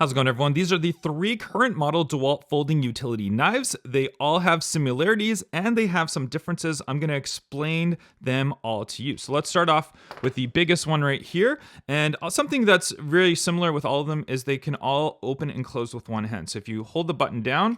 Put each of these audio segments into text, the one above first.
How's it going, everyone? These are the 3 current model Dewalt folding utility knives. They all have similarities and they have some differences. I'm going to explain them all to you. So let's start off with the biggest one right here. And something that's really similar with all of them is they can all open and close with one hand. So if you hold the button down,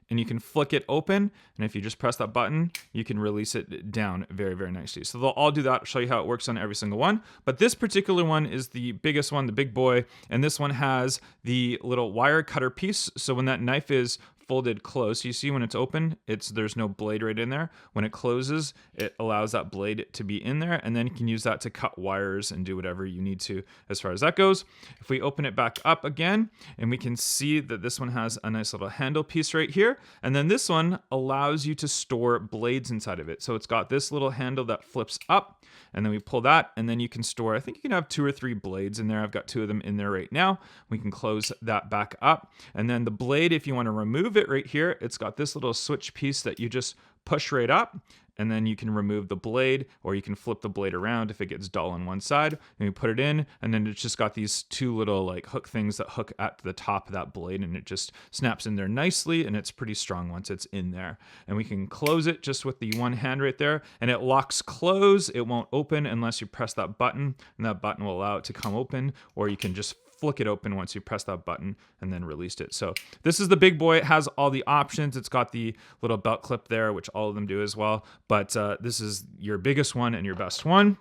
and you can flick it open, and if you just press that button, you can release it down very, very nicely. So they'll all do that. I'll show you how it works on every single one. But this particular one is the biggest one, the big boy, and this one has the little wire cutter piece. So when that knife is folded close, you see when it's open, there's no blade right in there. When it closes, it allows that blade to be in there, and then you can use that to cut wires and do whatever you need to as far as that goes. If we open it back up again, and we can see that this one has a nice little handle piece right here, and then this one allows you to store blades inside of it. So it's got this little handle that flips up, and then we pull that, and then you can store, I think you can have 2 or 3 blades in there. I've got 2 of them in there right now. We can close that back up, and then the blade, if you want to remove it right here, it's got this little switch piece that you just push right up, and then you can remove the blade, or you can flip the blade around if it gets dull on one side, and you put it in, and then it's just got these 2 little like hook things that hook at the top of that blade, and it just snaps in there nicely, and it's pretty strong once it's in there. And we can close it just with the one hand right there, and it locks close. It won't open unless you press that button, and that button will allow it to come open, or you can just flick it open once you press that button and then released it. So this is the big boy. It has all the options. It's got the little belt clip there, which all of them do as well. But this is your biggest one and your best one.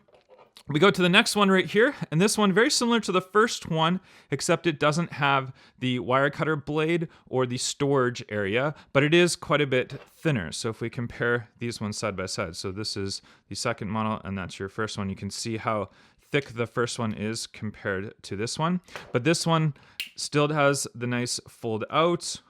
We go to the next one right here, and this one very similar to the first one, except it doesn't have the wire cutter blade or the storage area, but it is quite a bit thinner. So if we compare these ones side by side, so this is the second model and that's your first one, you can see how thick the first one is compared to this one. But this one still has the nice fold out,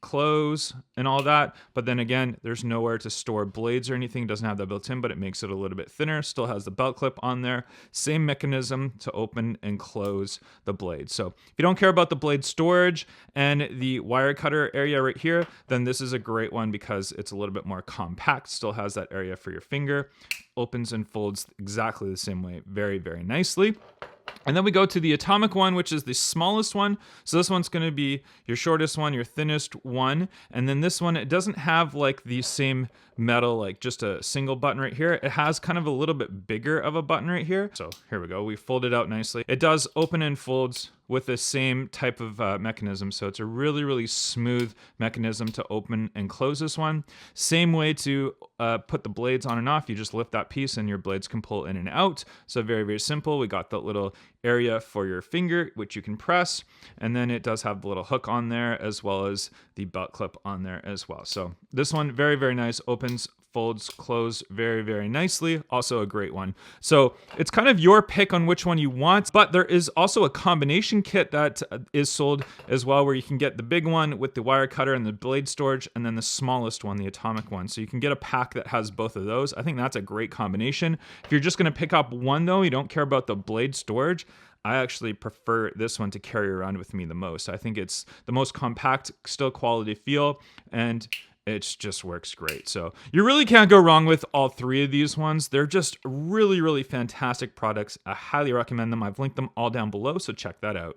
close, and all that. But then again, there's nowhere to store blades or anything. It doesn't have that built in, but it makes it a little bit thinner. Still has the belt clip on there. Same mechanism to open and close the blade. So if you don't care about the blade storage and the wire cutter area right here, then this is a great one because it's a little bit more compact. Still has that area for your finger. Opens and folds exactly the same way. Very, very nicely. And then we go to the atomic one, which is the smallest one. So this one's going to be your shortest one, your thinnest one. And then this one, it doesn't have like the same metal, like just a single button right here. It has kind of a little bit bigger of a button right here. So here we go. We fold it out nicely. It does open and folds with the same type of mechanism. So it's a really, really smooth mechanism to open and close this one. Same way to put the blades on and off. You just lift that piece and your blades can pull in and out. So very, very simple. We got the little area for your finger, which you can press. And then it does have the little hook on there as well as the belt clip on there as well. So this one, very, very nice. Opens, folds, close very, very nicely. Also a great one. So it's kind of your pick on which one you want, but there is also a combination kit that is sold as well, where you can get the big one with the wire cutter and the blade storage, and then the smallest one, the atomic one. So you can get a pack that has both of those. I think that's a great combination. If you're just going to pick up one though, you don't care about the blade storage, I actually prefer this one to carry around with me the most. I think it's the most compact, still quality feel, and it just works great. So you really can't go wrong with all 3 of these ones. They're just really, really fantastic products. I highly recommend them. I've linked them all down below, so check that out.